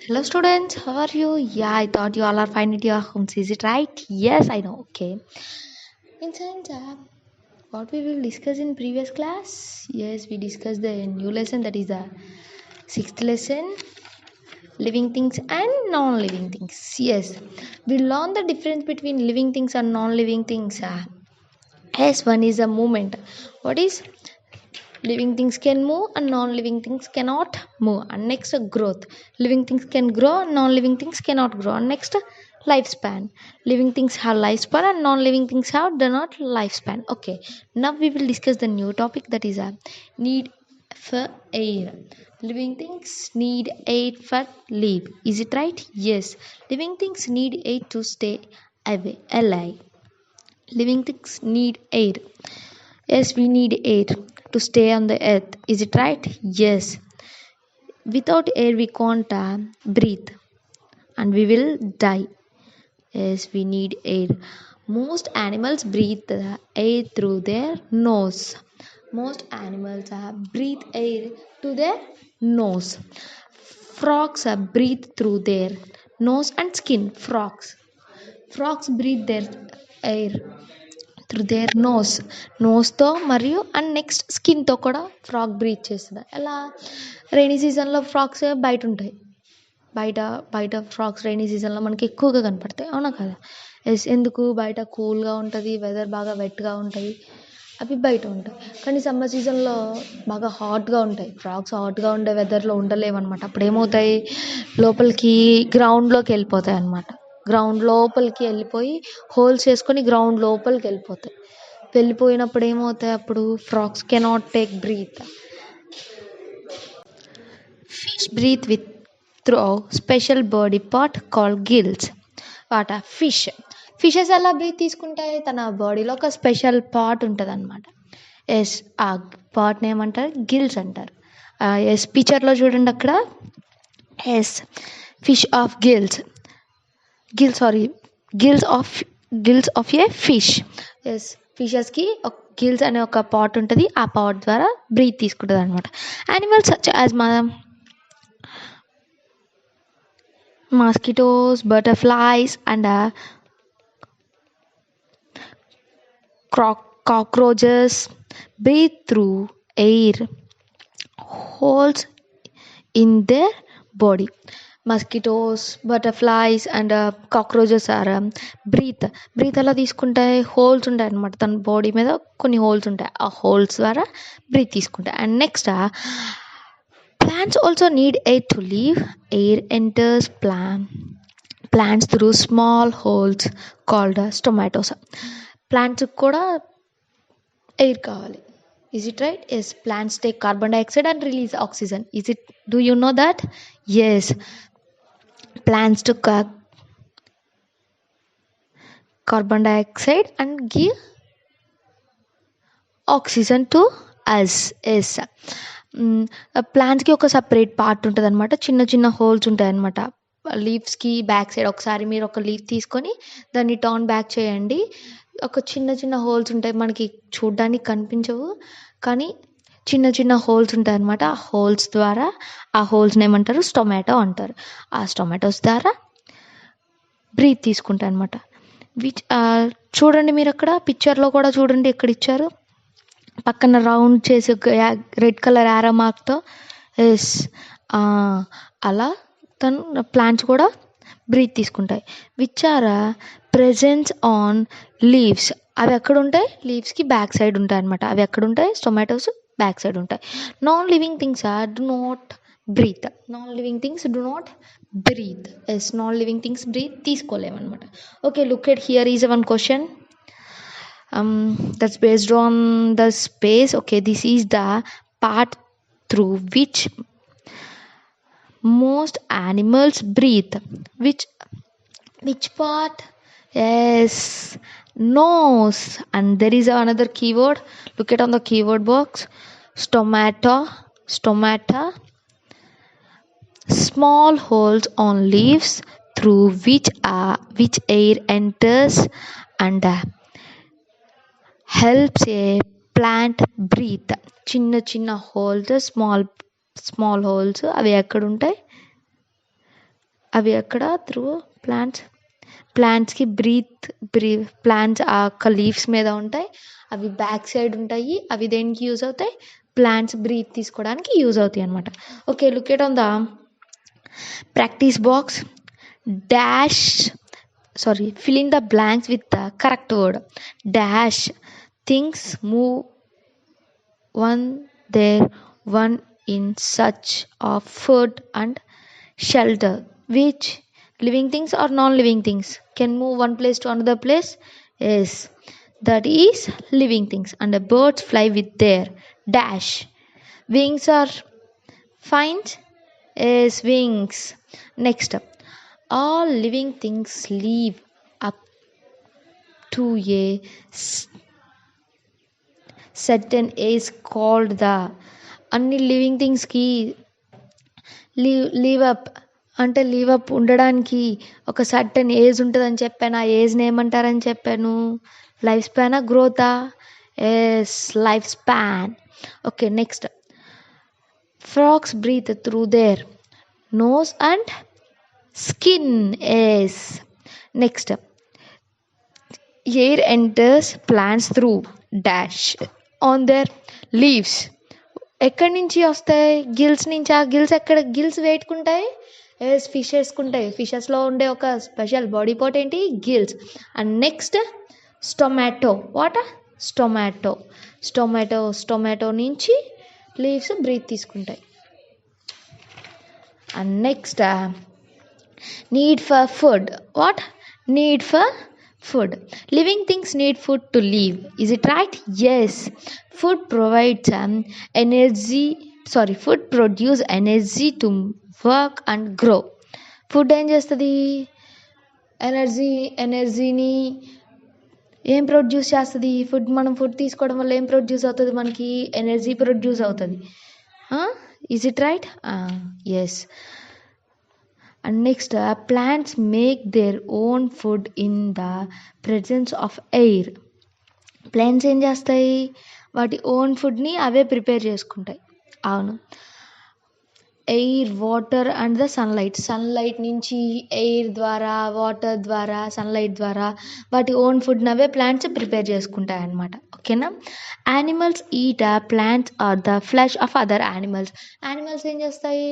Hello, students. How are you? Yeah, I thought you all are fine at your homes. Is it right? Yes, I know. Okay. In science, what we will discuss in previous class? Yes, we discussed the new lesson, that is the sixth lesson, living things and non-living things. Yes, we learn the difference between living things and non-living things. Yes, one is a movement. What is living things can move and non-living things cannot move, and next growth. Living things can grow and non-living things cannot grow, and next lifespan. Living things have lifespan and non-living things have do not lifespan. Okay, now we will discuss the new topic, that is a need for air. Living things need air for live. Is it right? Yes, living things need air to stay alive. Living things need air. Yes, we need air to stay on the earth. Is it right? Yes. Without air, we can't breathe and we will die. Yes, we need air. Most animals breathe the air through their nose. Most animals breathe air to their nose. Frogs breathe through their nose and skin. Frogs breathe their air through their నోస్తో మరియు and next స్కిన్తో కూడా frock breath చేస్తుంది. ఎలా rainy సీజన్లో frocks బయట ఉంటాయి. బయట బయట ఫ్రాక్స్ రైనీ సీజన్లో మనకి ఎక్కువగా కనపడతాయి, అవునా కదా? ఎస్, ఎందుకు? బయట కూల్గా ఉంటుంది, వెదర్ బాగా వెట్గా ఉంటుంది, అవి బయట ఉంటాయి. కానీ సమ్మర్ సీజన్లో బాగా హాట్గా ఉంటాయి ఫ్రాక్స్. హాట్గా ఉండే వెదర్లో ఉండలేమన్నమాట. అప్పుడు ఏమవుతాయి, లోపలికి గ్రౌండ్లోకి వెళ్ళిపోతాయి అన్నమాట. గ్రౌండ్ లోపలికి వెళ్ళిపోయి హోల్స్ చేసుకొని గ్రౌండ్ లోపలికి వెళ్ళిపోతాయి. వెళ్ళిపోయినప్పుడు ఏమవుతాయి, అప్పుడు frogs cannot take breath. Fish breathe with through special body part called gills. వాట ఫిషెస్ ఎలా బ్రీత్ తీసుకుంటాయి, తన బాడీలో ఒక స్పెషల్ పార్ట్ ఉంటుంది అనమాట. ఎస్, ఆ పార్ట్ని ఏమంటారు? గిల్స్ అంటారు. ఎస్, పిక్చర్లో చూడండి అక్కడ. Yes, fish of gills gills of a fish. Yes, ఫిషెస్కి ఒక గిల్స్ అనే ఒక పార్ట్ ఉంటుంది. ఆ పార్ట్ ద్వారా బ్రీత్ తీసుకుంటుంది అనమాట. Animals such as mosquitoes, butterflies, and cockroaches breathe through air holes in their body. Mosquitoes, butterflies and cockroaches are breath ఎలా తీసుకుంటాయి? హోల్స్ ఉంటాయి అనమాట. తన బాడీ మీద కొన్ని హోల్స్ ఉంటాయి, ఆ హోల్స్ ద్వారా బ్రీత్ తీసుకుంటాయి. And next plants also need air to live. Air enters plants through small holes called stomatoes. Plants కూడా ఎయిర్ కావాలి. Is it right? Yes, plants take carbon dioxide and release oxygen. Do you know that? Yes, plants took carbon dioxide and give oxygen to us. Yes. ప్లాంట్స్కి ఒక separate part ఉంటుంది అనమాట. చిన్న చిన్న holes ఉంటాయి అనమాట లీవ్స్కి back side. ఒకసారి మీరు ఒక లీవ్ తీసుకొని దాన్ని టర్న్ బ్యాక్ చేయండి, ఒక చిన్న చిన్న హోల్స్ ఉంటాయి. మనకి చూడ్డానికి కనిపించవు, కానీ చిన్న చిన్న హోల్స్ ఉంటాయి అనమాట. ఆ హోల్స్ ద్వారా, ఆ హోల్స్ని ఏమంటారు? స్టొమాటో అంటారు. ఆ స్టొమాటోస్ ద్వారా బ్రీత్ తీసుకుంటాయి అనమాట. చూడండి మీరు అక్కడ పిక్చర్లో కూడా చూడండి, ఎక్కడ ఇచ్చారు పక్కన రౌండ్ చేసి రెడ్ కలర్ యారో మార్క్తో. ఎస్, అలా తను ప్లాంట్స్ కూడా బ్రీత్ తీసుకుంటాయి. Which are presence on leaves. అవి ఎక్కడ ఉంటాయి? లీవ్స్కి బ్యాక్ సైడ్ ఉంటాయి అనమాట. అవి ఎక్కడ ఉంటాయి? టొమాటోస్ బ్యాక్ సైడ్ ఉంటాయి. Non living things do not breathe. Non living things do not breathe. Yes, non living things breathe తీసుకోలేమన్నమాట. Okay, look at here is one question. That's based on the space. Okay, this is the part through which most animals breathe. Which part? Yes, nose. And there is another keyword. Look at on the keyword box. Stomata. Small holes on leaves through which air enters and helps a plant breathe. చిన్న holes, small holes, అవి ఎక్కడ ఉంటాయి? అవి ఎక్కడ through ప్లాంట్స్కి plants ఆ యొక్క leaves మీద ఉంటాయి. అవి బ్యాక్ సైడ్ ఉంటాయి. అవి దేనికి యూజ్ అవుతాయి? ప్లాంట్స్ బ్రీత్ తీసుకోవడానికి యూజ్ అవుతాయి అనమాట. Okay, look at on the practice box. Dash fill in the blanks with the correct word. Dash things move one there, one in search of food and shelter. Which living things or non-living things can move one place to another place? Yes, that is living things. And the birds fly with their dash wings or finds? Yes, wings. Next up, all living things live up to a certain age called the. అన్ని living థింగ్స్కి leave up ఉండడానికి ఒక certain age ఉంటుందని చెప్పాను. ఆ ఏజ్ని ఏమంటారని చెప్పాను? Life స్పానా, గ్రోతా? Yes, life span. Okay, next, frogs breathe through their nose and skin. Yes. Next, air enters plants through dash on their leaves. ఎక్కడి నుంచి వస్తాయి? గిల్స్ నుంచి. ఆ గిల్స్ ఎక్కడ? గిల్స్ వేటుకుంటాయి. ఎస్, ఫిషెస్కుంటాయి. ఫిషెస్లో ఉండే ఒక స్పెషల్ బాడీ పార్ట్ ఏంటి? గిల్స్. And next, స్టొమాటో. వాట్? స్టొమాటో నుంచి లీవ్స్ బ్రీత్ తీసుకుంటాయి. And next, need for food. What? Need for food. Living things need food to live. Is it right? Yes. Food provides energy. Food produce energy to work and grow. Food ఏం చేస్తుంది? ఎనర్జీని ఏం produce చేస్తుంది? మనం food తీసుకోవడం వల్ల ఏం produce అవుతుంది? మనకి ఎనర్జీ ప్రొడ్యూస్ అవుతుంది. Is it right? Yes. And next, plants make their own food in the presence of air. Plants ఏం చేస్తాయి? వాటి ఓన్ ఫుడ్ని అవే ప్రిపేర్ చేసుకుంటాయి. అవును. Air, water and the sunlight నుంచి, ఎయిర్ ద్వారా, వాటర్ ద్వారా, సన్లైట్ ద్వారా వాటి ఓన్ ఫుడ్ని అవే ప్లాంట్స్ ప్రిపేర్ చేసుకుంటాయి అన్నమాట. ఓకేనా? Animals eat plants or the flesh of other animals. Animals ఏం చేస్తాయి?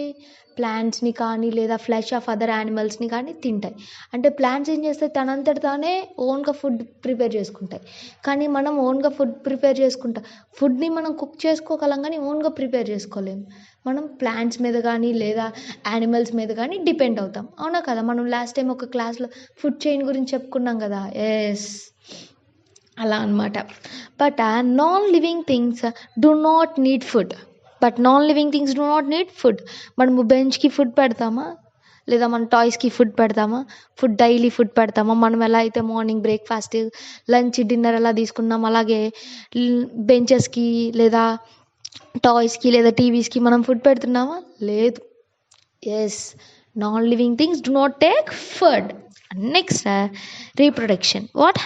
ప్లాంట్స్ని కానీ లేదా ఫ్లెష్ ఆఫ్ అదర్ యానిమల్స్ని కానీ తింటాయి. అంటే ప్లాంట్స్ ఏం చేస్తాయి? తనంతట తానే ఓన్గా ఫుడ్ ప్రిపేర్ చేసుకుంటాయి. కానీ మనం ఓన్గా ఫుడ్ ప్రిపేర్ చేసుకుంటాం. ఫుడ్ని మనం కుక్ చేసుకోగలం కానీ ఓన్గా ప్రిపేర్ చేసుకోలేము. మనం ప్లాంట్స్ మీద కానీ లేదా యానిమల్స్ మీద కానీ డిపెండ్ అవుతాం. అవునా కదా? మనం లాస్ట్ టైం ఒక క్లాస్లో ఫుడ్ చైన్ గురించి చెప్పుకున్నాం కదా. ఎస్, అలా అనమాట. But non living things do not need food. మనము బెంచ్కి ఫుడ్ పెడతామా? లేదా మన టాయ్స్కి ఫుడ్ పెడతామా? డైలీ ఫుడ్ పెడతామా? మనం ఎలా అయితే మార్నింగ్ బ్రేక్ఫాస్ట్, లంచ్, డిన్నర్ ఎలా తీసుకున్నాం, అలాగే బెంచెస్కి లేదా టాయ్స్కి లేదా టీవీస్కి మనం ఫుడ్ పెడుతున్నామా? లేదు. Yes, non living things do not take food. Next, reproduction. What?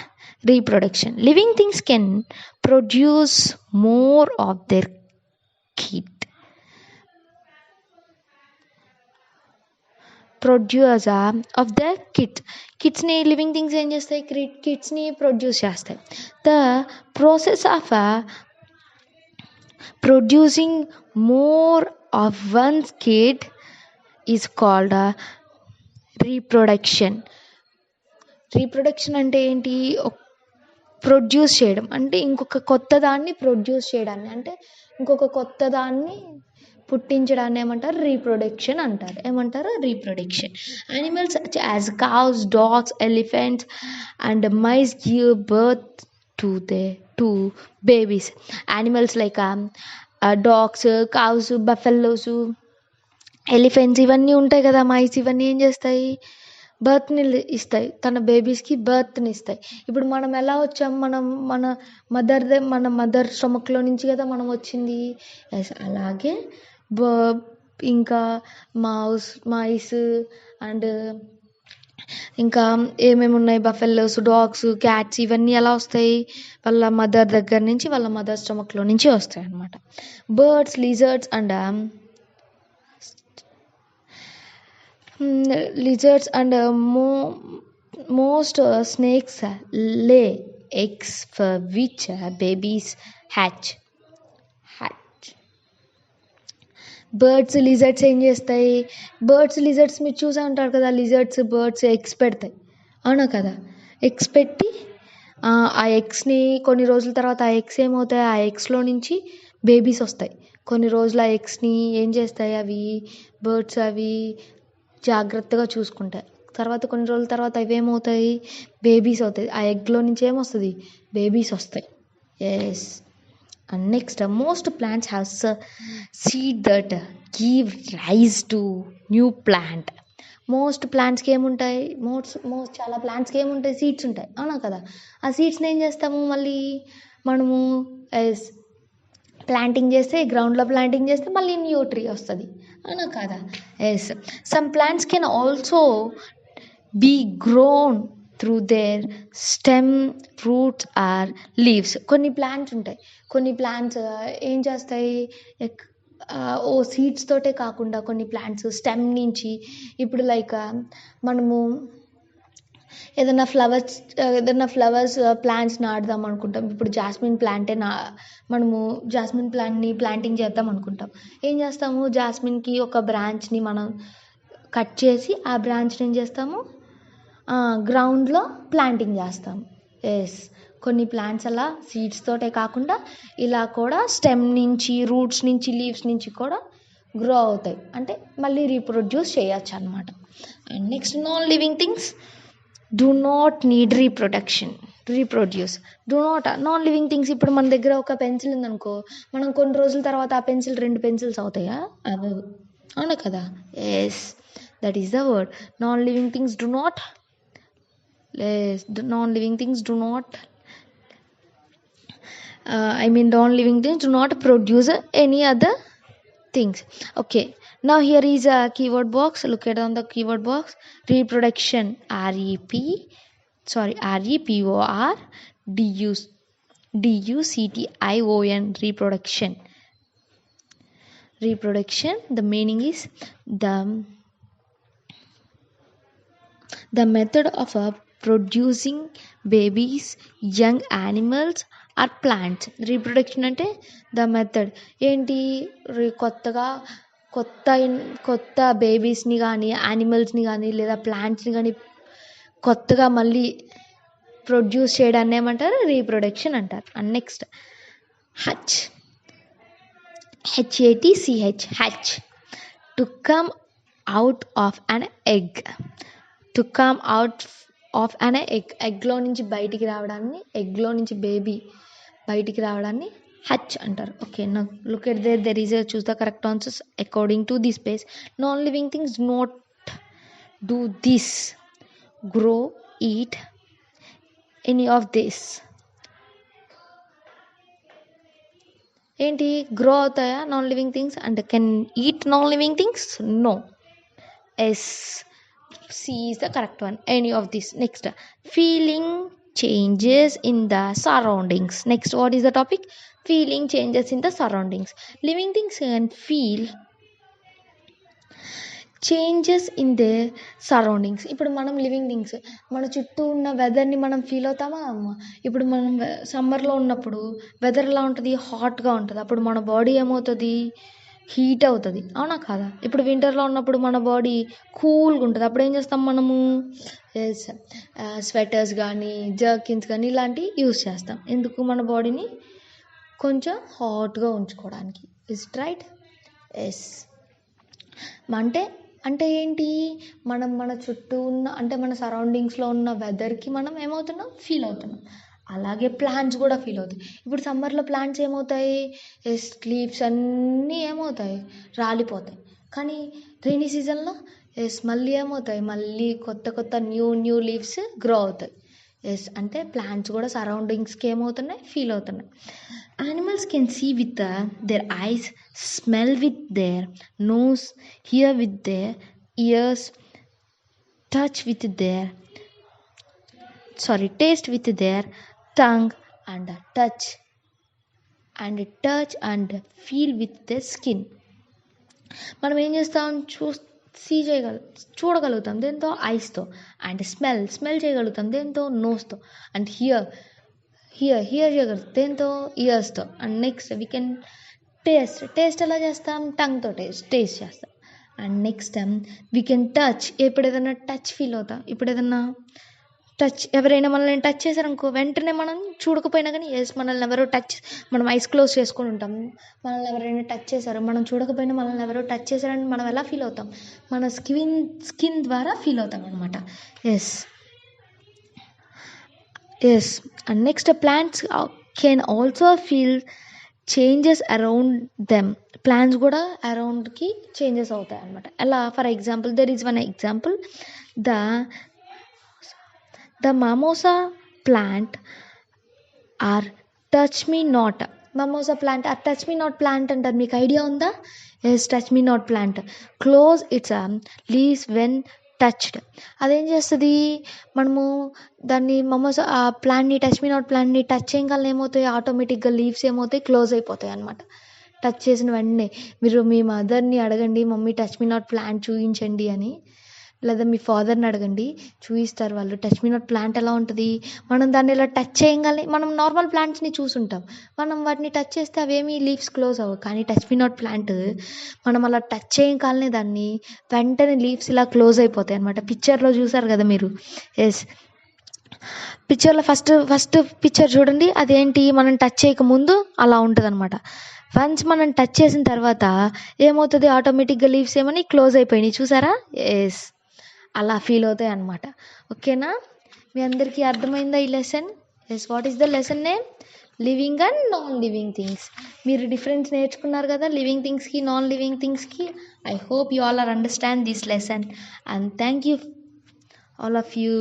Reproduction. Living things can produce more of their కిడ్స్ని లివింగ్ థింగ్స్ ఏం చేస్తాయి? కిడ్స్ని ప్రొడ్యూస్ చేస్తాయి. The process of producing more of one's kid is called reproduction. Reproduction అంటే ఏంటి? Produce చేయడం అంటే ఇంకొక కొత్త దాన్ని ప్రొడ్యూస్ చేయడాన్ని, అంటే ఇంకొక కొత్త దాన్ని పుట్టించడాన్ని ఏమంటారు? రీప్రొడక్షన్ అంటారు. ఏమంటారు? Reproduction. Animals such as cows, dogs, elephants and mice give birth to babies. Animals like dogs, cows, buffaloes, elephants ఇవన్నీ ఉంటాయి కదా, మైస్, ఇవన్నీ ఏం చేస్తాయి? బర్త్ని ఇస్తాయి. తన బేబీస్కి బర్త్ని ఇస్తాయి. ఇప్పుడు మనం ఎలా వచ్చాం? మన మదర్ స్టమక్లో నుంచి కదా మనం వచ్చింది. ఎస్, అలాగే ఇంకా మైస్ అండ్ ఇంకా ఏమేమి ఉన్నాయి? బఫెల్లోస్, డాగ్స్, క్యాట్స్ ఇవన్నీ ఎలా వస్తాయి? వాళ్ళ మదర్ దగ్గర నుంచి, వాళ్ళ మదర్ స్టమక్లో నుంచి వస్తాయి అన్నమాట. Birds, lizards and Lizards and most snakes lay eggs for which babies hatch. Birds lizards ఏం చేస్తాయి? లిజర్డ్స్ మీరు చూసే ఉంటారు కదా, బర్డ్స్ ఎగ్స్ పెడతాయి, అవునా కదా? ఎగ్స్ పెట్టి ఆ ఎగ్స్ని కొన్ని రోజుల తర్వాత ఆ ఎగ్స్ ఏమవుతాయి, ఆ ఎగ్స్లో నుంచి బేబీస్ వస్తాయి. కొన్ని రోజులు ఆ ఎగ్స్ని ఏం చేస్తాయి, బర్డ్స్ జాగ్రత్తగా చూసుకుంటాయి. తర్వాత కొన్ని రోజుల తర్వాత అవి ఏమవుతాయి, బేబీస్ అవుతాయి. ఆ ఎగ్లో నుంచి ఏమొస్తుంది, బేబీస్ వస్తాయి. Yes. And next, most plants have seed that give rise to new plant. Most ప్లాంట్స్కి ఏముంటాయి, చాలా ప్లాంట్స్కి ఏముంటాయి, సీడ్స్ ఉంటాయి, అవునా కదా? ఆ సీడ్స్ని ఏం చేస్తాము, మళ్ళీ మనము ప్లాంటింగ్ చేస్తే, గ్రౌండ్లో ప్లాంటింగ్ చేస్తే మళ్ళీ న్యూ ట్రీ వస్తుంది, అవునా కదా? Yes. Some plants can also be grown through their stem, fruits or leaves. కొన్ని ప్లాంట్స్ ఉంటాయి, కొన్ని ప్లాంట్స్ ఏం చేస్తాయి, సీడ్స్ తోటే కాకుండా కొన్ని ప్లాంట్స్ స్టెమ్ నుంచి, ఇప్పుడు లైక్ మనము ఏదైనా ఫ్లవర్స్ ప్లాంట్స్ నాటుదాం అనుకుంటాం. ఇప్పుడు జాస్మిన్ ప్లాంటే మనము జాస్మిన్ ప్లాంట్ని ప్లాంటింగ్ చేద్దాం అనుకుంటాం. ఏం చేస్తాము, జాస్మిన్కి ఒక బ్రాంచ్ని మనం కట్ చేసి ఆ బ్రాంచ్ని ఏం చేస్తాము, గ్రౌండ్లో ప్లాంటింగ్ చేస్తాము. ఎస్. కొన్ని ప్లాంట్స్ అలా సీడ్స్ తోటే కాకుండా ఇలా కూడా స్టెమ్ నుంచి, రూట్స్ నుంచి, లీవ్స్ నుంచి కూడా గ్రో అవుతాయి, అంటే మళ్ళీ రీప్రొడ్యూస్ చేయొచ్చు అనమాట. And next, non living things do not need reproduce. Non living things, ఇప్పుడు మన దగ్గర ఒక పెన్సిల్ ఉందనుకో, మనం కొన్ని రోజుల తర్వాత ఆ పెన్సిల్ 2 పెన్సిల్స్ అవుతాయా? అవ్వవు, అవునా కదా? Yes, that is the word. Non living things do not non-living things do not produce any other things. Okay, now here is a keyword box. Look at on the keyword box. Reproduction, reproduction, reproduction. The meaning is the method of producing babies, young animals or plants. Reproduction అంటే the method ఏంటి, కొత్త బేబీస్ని కానీ, యానిమల్స్ని కానీ, లేదా ప్లాంట్స్ని కానీ కొత్తగా మళ్ళీ produce చేయడాన్ని ఏమంటారు, రీప్రొడక్షన్ అంటారు. And next, hatch, hatch, to come out of an egg. To come out of an ఎగ్లో నుంచి బయటికి రావడాన్ని, ఎగ్లో నుంచి బేబీ బయటికి రావడాన్ని హచ్ అంటారు. ఓకే, నా look at there is choose the correct answers according to the space. Non living things not do this, grow, eat any of this. ఏంటి, గ్రో అవుతాయా నాన్ లివింగ్ థింగ్స్ అంటే can eat non living things? No. Yes, C is the correct one. Any of this. Next, feeling changes in the surroundings. Next, what is the topic? Feeling changes in the surroundings. Living things can feel changes in they surroundings. ఇప్పుడు మనం living things మన చుట్టూ ఉన్న వెదర్ని మనం feel అవుతామా అమ్మ? ఇప్పుడు మనం సమ్మర్లో ఉన్నప్పుడు వెదర్ ఎలా ఉంటుంది, హాట్గా ఉంటుంది. అప్పుడు మన బాడీ ఏమవుతుంది, హీట్ అవుతుంది, అవునా కాదా? ఇప్పుడు వింటర్లో ఉన్నప్పుడు మన బాడీ కూల్గా ఉంటుంది. అప్పుడు ఏం చేస్తాం మనము, స్వెటర్స్ కానీ, జర్కిన్స్ కానీ ఇలాంటివి యూస్ చేస్తాం. ఎందుకు, మన బాడీని కొంచెం హాట్గా ఉంచుకోవడానికి. Is it right? ఎస్. అంటే ఏంటి, మనం మన చుట్టూ ఉన్న, అంటే మన సరౌండింగ్స్లో ఉన్న వెదర్కి మనం ఏమవుతున్నాం, ఫీల్ అవుతున్నాం. అలాగే ప్లాంట్స్ కూడా ఫీల్ అవుతాయి. ఇప్పుడు సమ్మర్లో ప్లాంట్స్ ఏమవుతాయి, లీవ్స్ అన్నీ ఏమవుతాయి, రాలిపోతాయి. కానీ రైనీ సీజన్లో మళ్ళీ ఏమవుతాయి, మళ్ళీ కొత్త న్యూ లీవ్స్ గ్రో అవుతాయి. అంటే ప్లాంట్స్ కూడా సరౌండింగ్స్కి ఏమవుతున్నాయి, ఫీల్ అవుతున్నాయి. Animals can see with their eyes, smell with their nose, hear with their ears, taste with their tongue, and touch and feel with their skin. మనం ఏం చేస్తాం, సీ చూడగలుగుతాం దేంతో ఐస్తో. And smell చేయగలుగుతాం దేంతో నోస్తో. అండ్ హియర్ చేయగలుగుతాం దేంతో ఇయర్స్తో. And next we can taste ఎలా చేస్తాం టంగ్తో టేస్ట్ చేస్తాం. And next we can touch ఇప్పుడు ఏదైనా టచ్ ఫీల్ అవుతాం. ఇప్పుడు ఏదన్నా ఎవరైనా మనల్ని టచ్ చేశారనుకో వెంటనే మనం చూడకపోయినా కానీ మనల్ని ఎవరో మనం ఐస్ క్లోజ్ చేసుకొని ఉంటాం. మనల్ని ఎవరైనా టచ్ చేశారు మనం చూడకపోయినా మనల్ని ఎవరో టచ్ చేశారని మనం ఎలా ఫీల్ అవుతాం మన స్కిన్ ద్వారా ఫీల్ అవుతాం అనమాట. Yes and next plants can also feel changes around them. Plants కూడా అరౌండ్కి చేంజెస్ అవుతాయి అనమాట. ఎలా for example there is one example the mimosa plant or touch me not. Mimosa plant or touch me not plant అంటారు. మీకు idea ఉందా? Yes touch me not plant close its leaves when touched. అదేం చేస్తుంది మనము దాన్ని mimosa ఆ ప్లాంట్ని touch me not ప్లాంట్ని టచ్ చేయగల ఏమవుతాయి ఆటోమేటిక్గా లీవ్స్ ఏమవుతాయి క్లోజ్ అయిపోతాయి అనమాట. టచ్ చేసిన వెంటనే మీరు మీ మదర్ని అడగండి mummy touch me not plant చూపించండి అని, లేదా మీ ఫాదర్ని అడగండి చూపిస్తారు వాళ్ళు. టచ్ మీ నాట్ ప్లాంట్ ఎలా ఉంటుంది మనం దాన్ని ఇలా టచ్ చేయగానే మనం నార్మల్ ప్లాంట్స్ని చూసుంటాం మనం వాటిని టచ్ చేస్తే అవేమీ లీవ్స్ క్లోజ్ అవ్వవు. కానీ టచ్ మీ నాట్ ప్లాంట్ మనం అలా టచ్ చేయగానే దాన్ని వెంటనే లీవ్స్ ఇలా క్లోజ్ అయిపోతాయి అనమాట. పిక్చర్లో చూసారు కదా మీరు. ఎస్ పిక్చర్లో ఫస్ట్ పిక్చర్ చూడండి అదేంటి మనం టచ్ చేయకముందు అలా ఉంటుంది అనమాట. వన్స్ మనం టచ్ చేసిన తర్వాత ఏమవుతుంది ఆటోమేటిక్గా లీవ్స్ ఏమని క్లోజ్ అయిపోయినాయి చూసారా. ఎస్ అలా ఫీల్ అవుతాయి అనమాట. ఓకేనా మీ అందరికీ అర్థమైందా ఈ lesson? Yes what is the lesson name? Living and non living things. మీరు డిఫరెన్స్ నేర్చుకున్నారు కదా లివింగ్ థింగ్స్కి నాన్ లివింగ్ థింగ్స్కి. I hope you all are understand this lesson and thank you all of you.